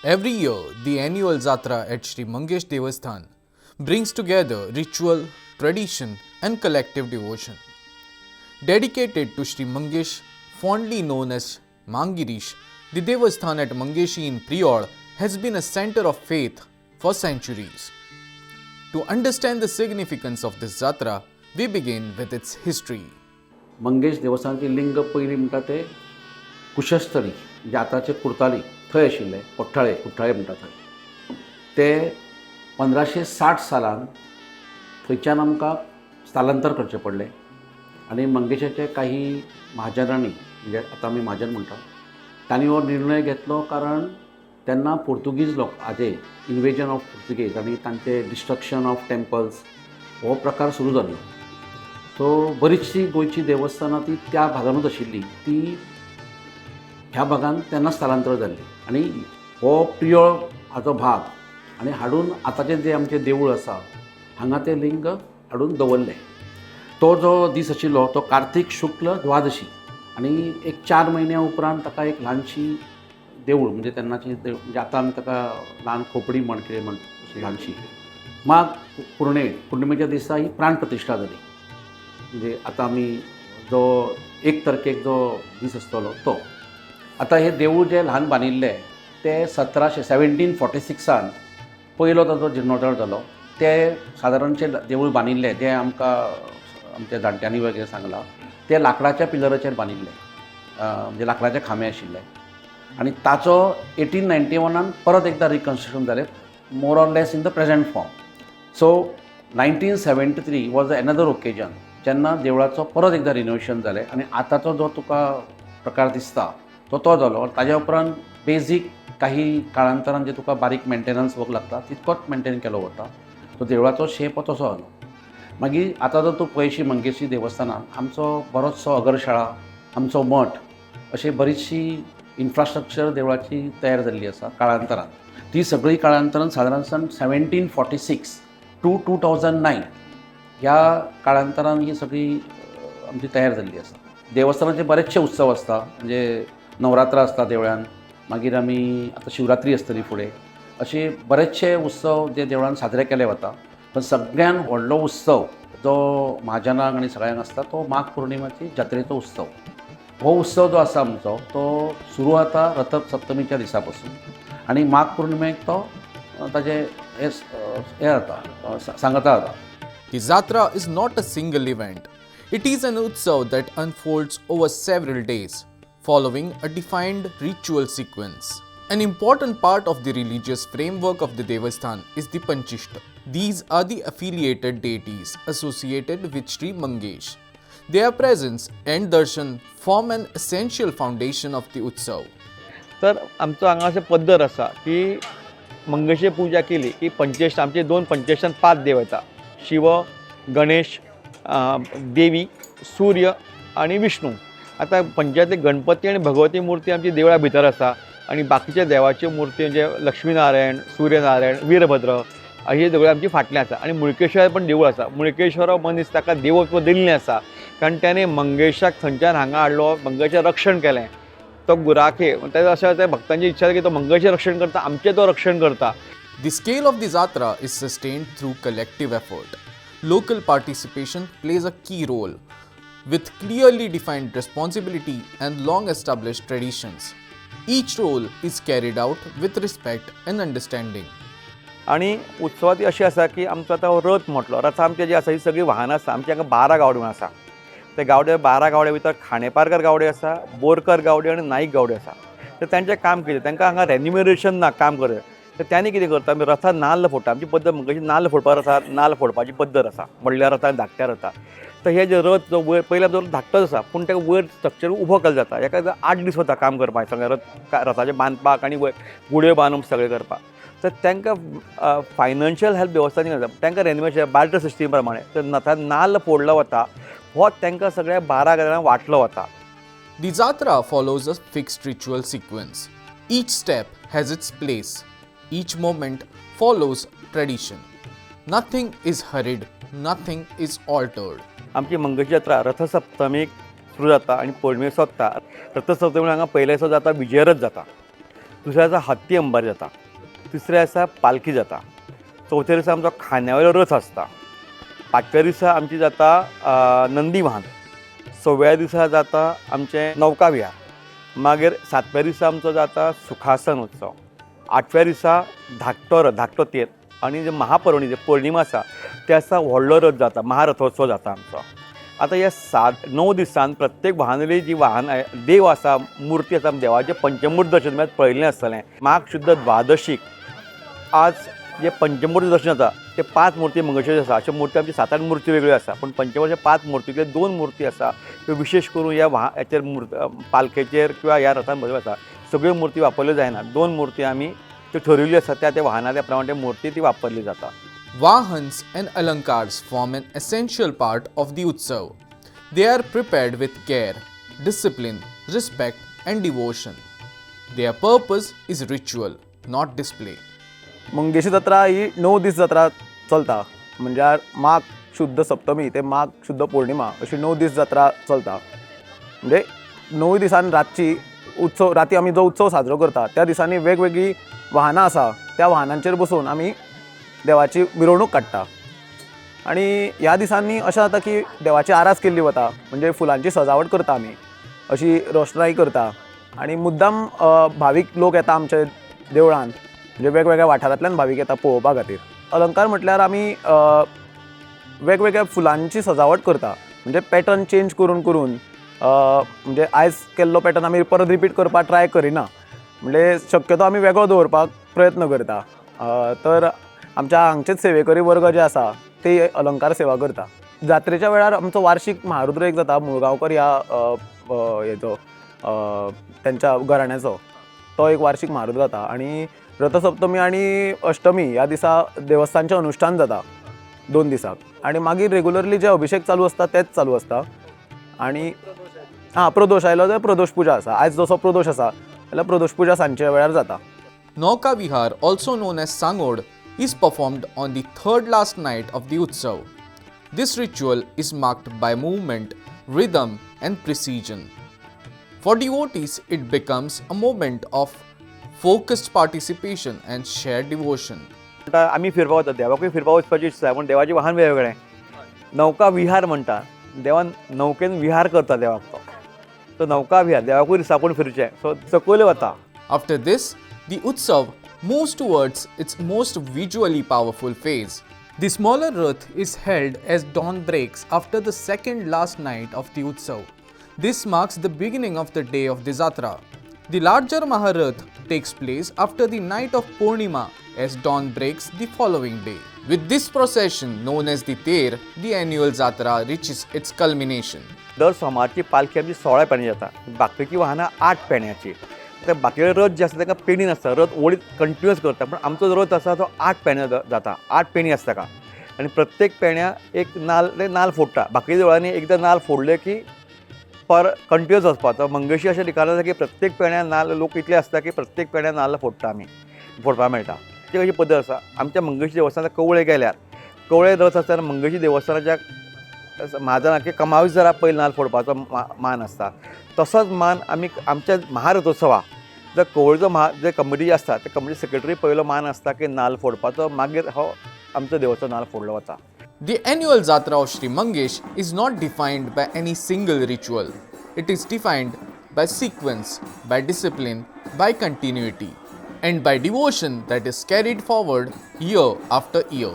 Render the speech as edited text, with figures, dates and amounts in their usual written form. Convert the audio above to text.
Every year, the annual Jatra at Sri Mangesh Devasthan brings together ritual, tradition, and collective devotion. Dedicated to Sri Mangesh, fondly known as Mangirish, the Devasthan at Mangeshi in Prior has been a center of faith for centuries. To understand the significance of this Jatra, we begin with its history. Mangesh देवस्थानाची लिंग पयलीं म्हणटा ते कुशस्थळी म्हणजे आतांचे कुर्ताली थंय आशिल्ले कुठ्ठाळे म्हणटा थंय ते 1560 सालान थंयच्यान आमकां स्थलांतर करचें पडलें आनी मंगेशाचे काही महाजनांनी म्हणजे आतां आमी महाजन म्हणटा तांणी हो निर्णय घेतलो कारण तेन्ना पोर्तुगीज लोक आजे इन्वेजन ऑफ पोर्तुगीज आनी तांचे डिस्ट्रक्शन ऑफ टेम्पल्स हो प्रकार सुरू जाल्लो. सो बरीचशी गोंयची देवस्थानां ती त्या भागानूच आशिल्ली ती ह्या भागान तेन्ना स्थलांतर जाल्ली आनी हो प्रियोळ हाचो भाग आनी हाडून आतांचें जें आमचें देवूळ आसा हांगा तें लिंग हाडून दवरलें. तो जो दीस आशिल्लो तो कार्तिक शुक्ल द्वादशी आनी एक 4 म्हयन्या उपरांत ताका एक ल्हानशी देवूळ म्हणजे तेन्नाची म्हणजे आतां आमी ताका ल्हान खोपडी म्हण कितें म्हण अशी ल्हानशी माघ पुर्णिमेच्या दिसा ही प्राण प्रतिश्ठा जाली. म्हणजे आतां आमी जो 1 तारखेक जो दीस आसतलो तो आतां हे देवूळ जें ल्हान बांदिल्लें तें 1746 पयलो ताचो जिर्णोद्धार जालो. ते सादारणचें देवूळ बांदिल्लें जें आमकां आमच्या जाणट्यांनी वगैरे सांगलां तें लाकडाच्या पिलराचेर बांदिल्लें म्हणजे लाकडाचे खांबे आशिल्ले आनी ताचो 1891 परत एकदां रिकन्स्ट्रक्शन जालें more or less in the present form. So 1973 was another occasion जेन्ना देवळाचो परत एकदां रिनोवेशन जालें आनी आतांचो जो तुका प्रकार दिसता तो जालो. ताज्या उपरांत बेजीक काही काळांतरान जे तुका बारीक मेंटेनन्स वर्क लागता तितकोच मेंटेन केलो वता. तो देवळाचो शेप तसो जालो. मागीर आतां जर तूं पळयशी मंगेशी देवस्थानांत आमचो बरोचसो अगरशाळा आमचो मठ अशी बरीचशी इन्फ्रास्ट्रक्चर देवळाची तयार जाल्ली आसा काळांतरान. ती सगळी काळांतरान सादारण 1746 टू 2009 ह्या काळांतरान ही सगळी आमची तयार जाल्ली आसा. देवस्थानाचे बरेचशे उत्सव आसता म्हणजे नवरात्रा आसता देवळान मागीर आमी आतां शिवरात्री आसतली फुडें अशे बरेचशे उत्सव जे देवळान साजरे केले वता. पण सगळ्यान व्हडलो उत्सव जो महाजनांक आनी सगळ्यांक आसता तो माघ पौर्णिमाची जात्रेचो उत्सव. हो उत्सव जो आसा आमचो तो सुरू जाता रथ सप्तमीच्या दिसा पासून आनी माघ पौर्णिमेक तो ताजे हे जाता सांगता जाता. The Jatra is not a single event. It is an utsav that unfolds over several days, following a defined ritual sequence. An important part of the religious framework of the Devasthan is the Panchishta. These are the affiliated deities associated with Sri Mangesh. Their presence and darshan form an essential foundation of the utsav. तर आमचो हांगा अशें पद्दत आसा की मंगेशी पुजा केली की पंचेष्ट आमचे 2 पंचेष्टान 5 देव येता. शिव, गणेश, देवी, सूर्य आणि विष्णू. आता पंचायती गणपती आणि भगवती मूर्ती आमची देवळा भितर आसा आणि बाकीच्या देवाची मूर्ती म्हणजे लक्ष्मीनारायण, सूर्यनारायण, वीरभद्र अशी देवळां आमची फाटल्यान आसा. आणि मुळकेश्वर पण देवूळ आसा. मुळकेश्वर हो मनीस ताका देवत्व दिल्लें आसा कारण त्याने मंगेशाक थंयच्यान हांगा हाडलो, मंगेशाचें रक्षण केलें. तो गुराखे तें अशें त्या भक्तांची इच्छा की तो मंगेशें रक्षण करता, आमचें तो रक्षण करता. The scale of the Jatra is sustained through collective effort. Local participation plays a key role, with clearly defined responsibility and long established traditions. Each role is carried out with respect and understanding. आणि उत्सवात ती अशी आसा की आमचो आतां रथ म्हटलो रथ आमचे जे आसा ही सगळी वाहनां आसा आमचे हांगा 12 गावडे आसा. ते गावडे 12 गावडे भितर खांडेपारकर गावडे आसा, बोरकर गावडे आणि नाईक गावडे आसा. तर तांचें काम कितें तांकां हांगा रेन्युमरेशन ना काम करता. तर त्यांनी कितें करता आमी रथान नाल्ल फोडटा. आमची पद्दत मंगेशी नाल्ल फोडपा रथा नाल्ल फोडपाची पद्दत आसा व्हडल्या रथान धाकट्या रथा. तर हे जे रथ जो वयर पयल्या जो धाकटोच आसा पूण ताका वयर स्ट्रक्चर उबो केलो जाता. हेका 8 दीस वता काम करपाक सगळें रथाचें बांदपाक आनी गुड्यो बांदून सगळें करपाक. तर तांकां फायनान्शियल हेल्प देवस्थानी करता. तांकां रेन्युमेशन बार्टर सिस्टम प्रमाणे तर रथान नाल्ल फोडलो वता हो तांकां सगळ्या 12 जाणांक वांटलो वता. The Jatra follows a fixed ritual sequence. Each step has its place. Each moment follows tradition. Nothing is hurried, nothing is altered. आमची मंगेशी जात्रा रथसप्तमीक सुरू जाता आणि पौर्णिमेक सोंपता. रथसप्तमी हांगा पयले दिसा जाता विजयरथ जाता. दुसऱ्या दिसा हत्ती अंबार जाता, तिसऱ्या दिसा पालखी जाता, चवथ्या दिसा आमचो खांद्यावेलो रथ आसता, पांचव्या दिसा आमची जाता नंदी वाहन, सव्या दिसा जाता आमचें नौका विहार, मागीर सातव्या दिसा आमचो जाता सुखासन उत्सव, आठव्या दिसा धाकटो तेर आनी जे महापर्वणी जे पौर्णिमा आसा त्या दिसा व्हडलो रथ जाता, महारथोत्सव जाता आमचो. आतां ह्या 9 दिसान प्रत्येक वाहनली जी देव आसा, मुर्ती आसा, देवाचें पंचमूर्त दर्शन म्हळ्यार पळयल्लें आसतलें. माघ शुद्ध द्वादशीक आज जे पंचमूर्त दर्शन जाता ते 5 मुर्ती मंगळशेची आसा. अशे मुर्ती आमची 7-8 मुर्ती वेगळ्यो आसा, पण पंचमूर्ती 5 मुर्तींतले 2 मुर्ती आसा त्यो विशेश करून ह्या हाचेर पालखेचेर किंवा ह्या रथान बसप आसा. सगळ्यो मुर्ती वापरल्यो जायना, 2 मुर्ती आमी त्यो ठरयल्ल्यो आसा, त्या वाहना प्रमाणे मुर्ती ती वापरली जाता. Vahans and alankars form an essential part of the Utsav. They are prepared with care, discipline, respect, and devotion. Their purpose is ritual, not display. Mangeshi जात्रा ही 9 दीस जात्रा चलता, म्हणजे माघ शुद्ध सप्तमी ते माघ शुद्ध पौर्णिमा अशी 9 दीस जात्रा चलता. म्हणजे 9 दिसान राती आमी जो उत्सव साजरो करता त्या दिसांनी वेगवेगळी वाहनां आसा त्या वाहनांचेर बसून आमी देवाची मिरवणूक काडटा. आणि ह्या दिसांनी अशें जाता की देवाची आरास केल्ली वता, म्हणजे फुलांची सजावट करता आमी, अशी रोशनाई करता. आणि मुद्दाम भावीक लोक येता आमच्या देवळांत, म्हणजे वेगवेगळ्या वाठारांतल्यान भावीक येता पळोवपा खातीर. अलंकार म्हटल्यार आमी वेगवेगळ्या फुलांची सजावट करता, म्हणजे पॅटर्न चेंज करून करून म्हणजे आयज केल्लो पॅटर्न आमी परत रिपीट करपाक ट्राय करिना, म्हणजे शक्यतो आमी वेगळो दवरपाक प्रयत्न करता. तर आमच्या हांगचेच सेवेकरी वर्ग जे आसा ते अलंकार सेवा करता. जात्रेच्या वेळार आमचो वार्षिक महारुद्र एक जाता मुळगांवकर ह्या हेचो त्यांच्या घराण्याचो, तो एक वार्षिक महारुद्र जाता. आणि रथसप्तमी आणि अष्टमी ह्या दिसा देवस्थानचें अनुष्ठान जाता 2 दिसाक. आणि मागीर रेग्युलरली जे अभिषेक चालू आसता तेच चालू आसता. आणि प्रदोष आयलो जाल्यार प्रदोष पुजा आसा. आयज जसो प्रदोष आसा जाल्यार प्रदोष पुजा सांजच्या वेळार जाता. Nauka Vihar, also known as Sangod, is performed on the third last night of the Utsav. This ritual is marked by movement, rhythm, and precision. For devotees, it becomes a moment of focused participation and shared devotion. आता आमी फिरपा वता, देवाकूय फिरपा वचपाची इच्छा आसा, पूण देवाचें वाहन वेगवेगळें. नौका विहार म्हणटा, देवान नौकेन विहार करता देवाक तो. तो नौका विहार देवाकूय दिसाकून फिरचें, सो सकयल वता. After this, the Utsav moves towards its most visually powerful phase. The smaller Rath is held as dawn breaks after the second last night of the Utsav. This marks the beginning of the day of the Jatra. The larger Maharath takes place after the night of Purnima as dawn breaks the following day. With this procession known as the Ter, the annual Jatra reaches its culmination. दर सोमारची पालखी आमची 16 पेण्या जाता, बाकीची वाहनां 8 पेण्याची. तर बाकीचे रथ जे आसता ताका पेणी नासता, रथ ओळीत कंटिन्युअस करता, पण आमचो जो रथ आसा तो 8 पेण्या जाता, 8 पेणी आसता ताका. आनी प्रत्येक पेण्या एक नाल्ल फोडटा. बाकीच्या देवळांनी एकदां नाल्ल फोडले की कंटिन्युअस वचपा. तो मंगेशी अशें ठिकाण आसा की प्रत्येक पेण्या नाल्ल लोक इतले आसता की प्रत्येक पेण्या नाल्ल फोडटा आमी, फोडपाक मेळटा. ती कशी पद्दत आसा. आमच्या मंगेशी देवस्थानात कवळे गेल्यार कवळे रथ आसतना मंगेशी देवस्थानाच्या महाजनाक कमावीसदारा पयलीं नाल्ल फोडपाचो मान आसता. तसोच मान आमी आमच्या महारथोत्सवाक जर कवळेचो जे कमिटी आसता त्या कमिटी सेक्रेटरी पयलो मान आसता की नाल्ल फोडपाचो, मागीर हो आमचो देवाचो नाल्ल फोडलो वता. The annual Jatra of Sri Mangesh is not defined by any single ritual. It is defined by sequence, by discipline, by continuity, and by devotion that is carried forward year after year.